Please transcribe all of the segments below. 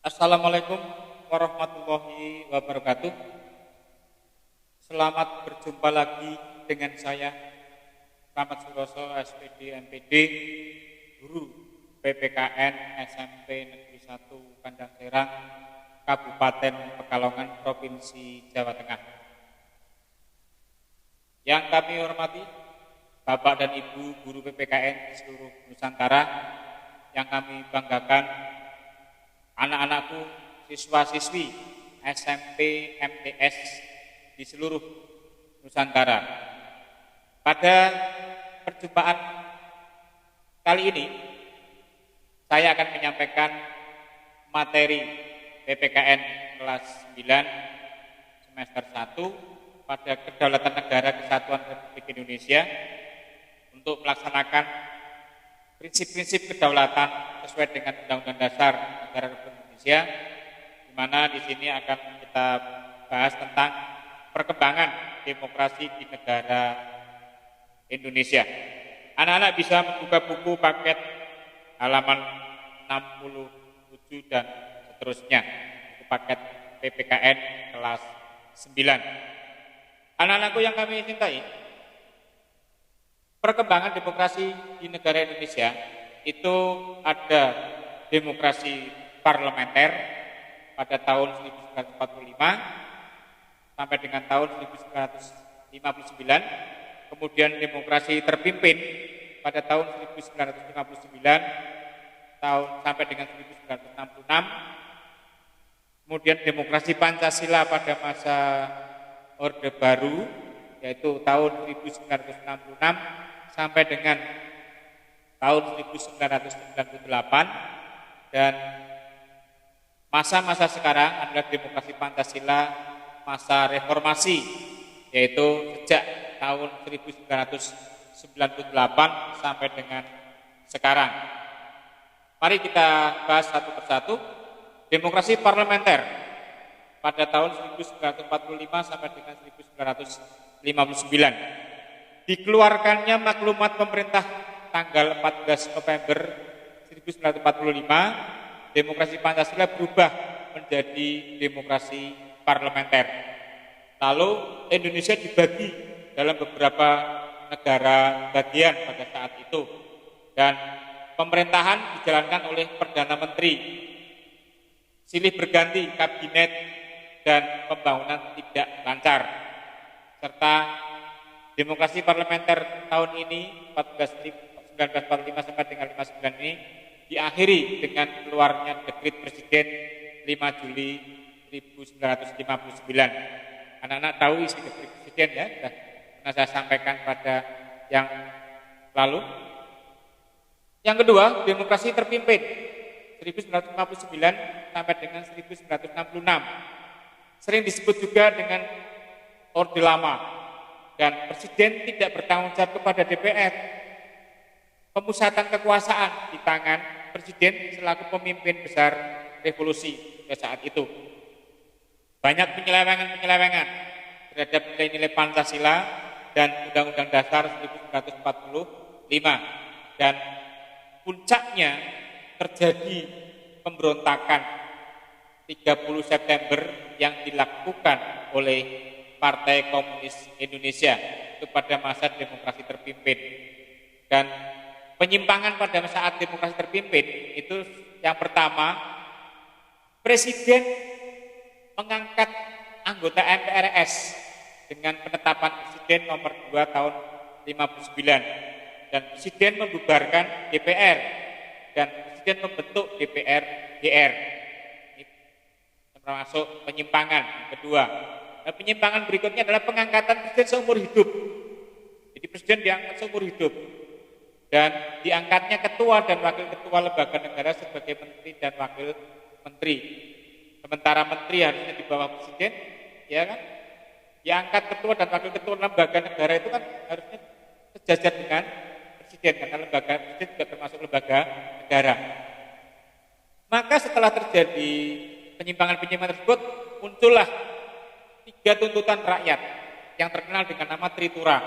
Assalamualaikum warahmatullahi wabarakatuh. Selamat berjumpa lagi dengan saya Rahmat Suroso, SPD MPD, Guru PPKN SMP Negeri 1 Kandang Serang, Kabupaten Pekalongan, Provinsi Jawa Tengah. Yang kami hormati Bapak dan Ibu Guru PPKN di seluruh Nusantara, yang kami banggakan anak-anakku, siswa-siswi SMP MTS di seluruh Nusantara. Pada perjumpaan kali ini, saya akan menyampaikan materi PPKN kelas 9 semester 1 pada Kedaulatan Negara Kesatuan Republik Indonesia untuk melaksanakan prinsip-prinsip kedaulatan sesuai dengan Undang-Undang Dasar Negara Republik Indonesia, di mana di sini akan kita bahas tentang perkembangan demokrasi di negara Indonesia. Anak-anak bisa membuka buku paket halaman 67 dan seterusnya, buku paket PPKN kelas 9. Anak-anakku yang kami cintai, perkembangan demokrasi di negara Indonesia itu ada demokrasi parlementer pada tahun 1945 sampai dengan tahun 1959, kemudian demokrasi terpimpin pada tahun 1959 sampai dengan 1966, kemudian demokrasi Pancasila pada masa Orde Baru yaitu tahun 1966 sampai dengan tahun 1998, dan masa-masa sekarang adalah demokrasi Pancasila masa reformasi, yaitu sejak tahun 1998 sampai dengan sekarang. Mari kita bahas satu persatu. Demokrasi parlementer pada tahun 1945 sampai dengan 1959. Dikeluarkannya maklumat pemerintah tanggal 14 November 1945, demokrasi Pancasila berubah menjadi demokrasi parlementer. Lalu Indonesia dibagi dalam beberapa negara bagian pada saat itu, dan pemerintahan dijalankan oleh Perdana Menteri, silih berganti kabinet, dan pembangunan tidak lancar. Serta demokrasi parlementer tahun ini 1945 sampai dengan 59 ini diakhiri dengan keluarnya dekret Presiden 5 Juli 1959. Anak-anak tahu isi dekret Presiden ya, sudah pernah saya sampaikan pada yang lalu. Yang kedua, demokrasi terpimpin 1959 sampai dengan 1966. Sering disebut juga dengan Orde Lama, dan Presiden tidak bertanggung jawab kepada DPR. Pemusatan kekuasaan di tangan Presiden selaku pemimpin besar revolusi pada saat itu. Banyak penyelewengan terhadap nilai-nilai Pancasila dan Undang-Undang Dasar 1945, dan puncaknya terjadi pemberontakan 30 September yang dilakukan oleh Partai Komunis Indonesia itu pada masa demokrasi terpimpin. Dan penyimpangan pada saat demokrasi terpimpin itu yang pertama, Presiden mengangkat anggota MPRS dengan penetapan Presiden nomor 2 tahun 59, dan Presiden membubarkan DPR dan Presiden membentuk DPR GR. Ini termasuk penyimpangan kedua. Nah, penyimpangan berikutnya adalah pengangkatan Presiden seumur hidup. Jadi Presiden diangkat seumur hidup, dan diangkatnya ketua dan wakil ketua lembaga negara sebagai menteri dan wakil menteri. Sementara menteri harusnya di bawah Presiden, ya kan? Diangkat ketua dan wakil ketua lembaga negara itu kan harusnya sejajar dengan Presiden, karena lembaga Presiden juga termasuk lembaga negara. Maka setelah terjadi penyimpangan-penyimpangan tersebut, muncullah 3 tuntutan rakyat yang terkenal dengan nama Tritura.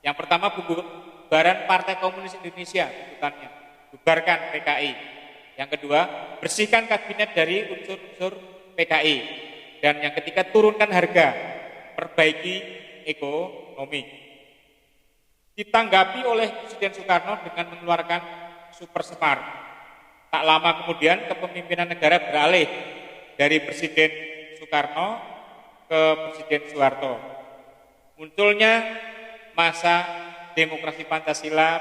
Yang pertama, bubaran Partai Komunis Indonesia, tuntutannya bubarkan PKI. Yang kedua, bersihkan kabinet dari unsur-unsur PKI. Dan yang ketiga, turunkan harga, perbaiki ekonomi. Ditanggapi oleh Presiden Soekarno dengan mengeluarkan Super Semar. Tak lama kemudian kepemimpinan negara beralih dari Presiden Soekarno ke Presiden Soeharto. Munculnya masa demokrasi Pancasila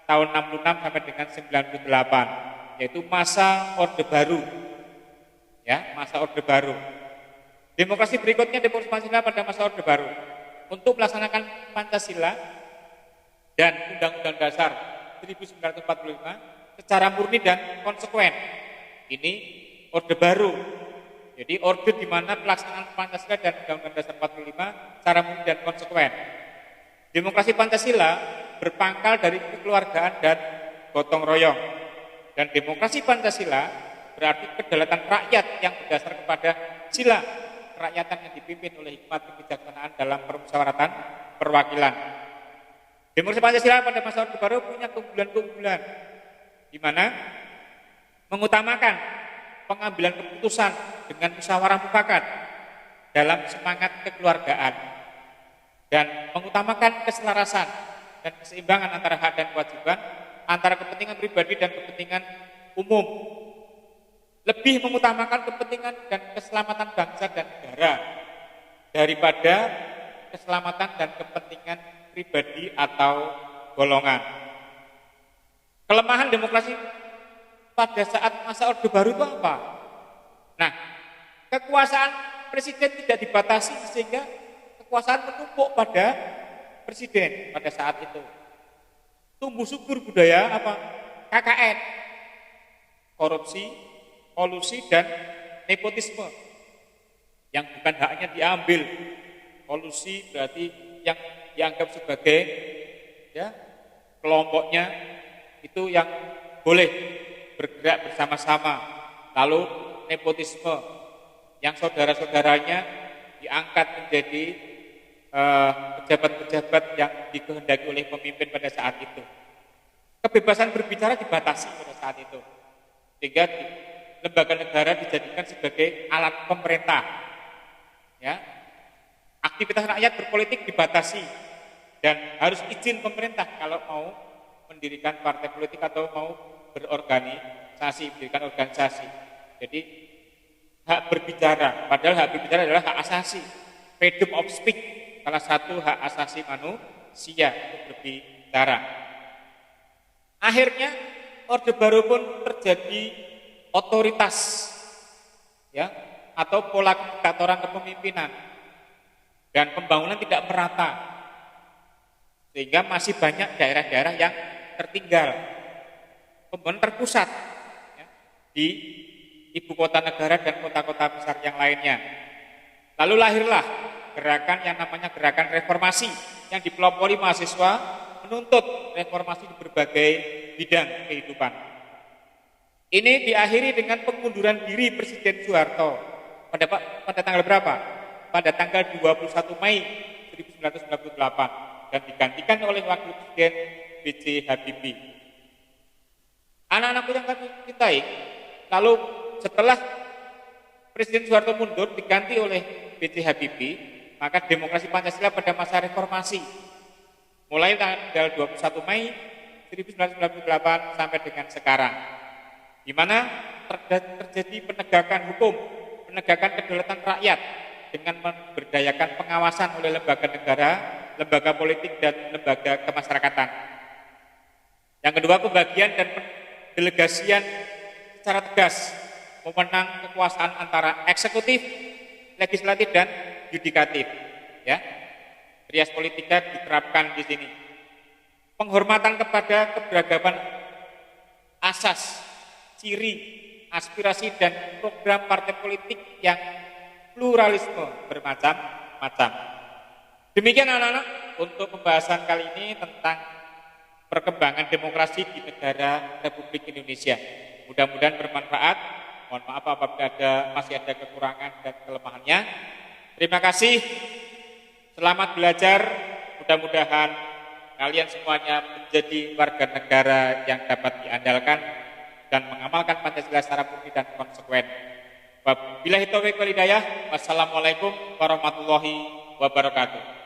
tahun 66 sampai dengan 98, yaitu masa Orde Baru. Ya, masa Orde Baru. Demokrasi berikutnya demokrasi Pancasila pada masa Orde Baru. Untuk melaksanakan Pancasila dan Undang-Undang Dasar 1945 secara murni dan konsekuen. Ini Orde Baru. Jadi orde di mana pelaksanaan Pancasila dan Undang-Undang Dasar 45 secara murni dan konsekuen. Demokrasi Pancasila berpangkal dari kekeluargaan dan gotong royong. Dan demokrasi Pancasila berarti kedaulatan rakyat yang berdasar kepada sila kerakyatan yang dipimpin oleh hikmat kebijaksanaan dalam permusyawaratan perwakilan. Demokrasi Pancasila pada masa Orde Baru punya keunggulan-keunggulan, di mana mengutamakan pengambilan keputusan dengan musyawarah mufakat dalam semangat kekeluargaan dan mengutamakan keselarasan dan keseimbangan antara hak dan kewajiban, antara kepentingan pribadi dan kepentingan umum. Lebih mengutamakan kepentingan dan keselamatan bangsa dan negara daripada keselamatan dan kepentingan pribadi atau golongan. Kelemahan demokrasi pada saat masa Orde Baru itu apa? Nah, kekuasaan presiden tidak dibatasi sehingga kekuasaan menumpuk pada presiden pada saat itu. Tumbuh subur budaya apa? KKN, korupsi, kolusi dan nepotisme yang bukan haknya diambil. Kolusi berarti yang dianggap sebagai ya kelompoknya itu yang boleh bergerak bersama-sama. Lalu nepotisme yang saudara-saudaranya diangkat menjadi pejabat-pejabat yang dikehendaki oleh pemimpin pada saat itu. Kebebasan berbicara dibatasi pada saat itu, sehingga lembaga negara dijadikan sebagai alat pemerintah. Ya, aktivitas rakyat berpolitik dibatasi dan harus izin pemerintah kalau mau mendirikan partai politik atau mau berorganisasi, mendirikan organisasi. Jadi hak berbicara, padahal hak berbicara adalah hak asasi, freedom of speech, salah satu hak asasi manusia untuk berbicara. Akhirnya Orde Baru pun terjadi otoritas, ya, atau pola kediktatoran kepemimpinan dan pembangunan tidak merata, sehingga masih banyak daerah-daerah yang tertinggal. Pembangunan terpusat ya, di ibu kota negara dan kota-kota besar yang lainnya. Lalu lahirlah gerakan yang namanya gerakan reformasi yang dipelopori mahasiswa menuntut reformasi di berbagai bidang kehidupan. Ini diakhiri dengan pengunduran diri Presiden Soeharto pada tanggal berapa? Pada tanggal 21 Mei 1998 dan digantikan oleh Wakil Presiden B.J. Habibie. Anak-anakku yang kami cintai, lalu setelah Presiden Soeharto mundur diganti oleh B.J. Habibie, maka demokrasi Pancasila pada masa reformasi mulai tanggal 21 Mei 1998 sampai dengan sekarang, di mana terjadi penegakan hukum, penegakan kedaulatan rakyat dengan memberdayakan pengawasan oleh lembaga negara, lembaga politik dan lembaga kemasyarakatan. Yang kedua, pembagian dan pendelegasian secara tegas memenang kekuasaan antara eksekutif, legislatif dan yudikatif. Ya, trias politika diterapkan di sini. Penghormatan kepada keberagaman asas, ciri, aspirasi dan program partai politik yang pluralisme bermacam-macam. Demikian anak-anak untuk pembahasan kali ini tentang perkembangan demokrasi di negara Republik Indonesia. Mudah-mudahan bermanfaat. Mohon maaf apabila masih ada kekurangan dan kelemahannya. Terima kasih. Selamat belajar. Mudah-mudahan kalian semuanya menjadi warga negara yang dapat diandalkan dan mengamalkan Pancasila secara murni dan konsekuen. Wabillahi taufiq wal hidayah. Wassalamualaikum warahmatullahi wabarakatuh.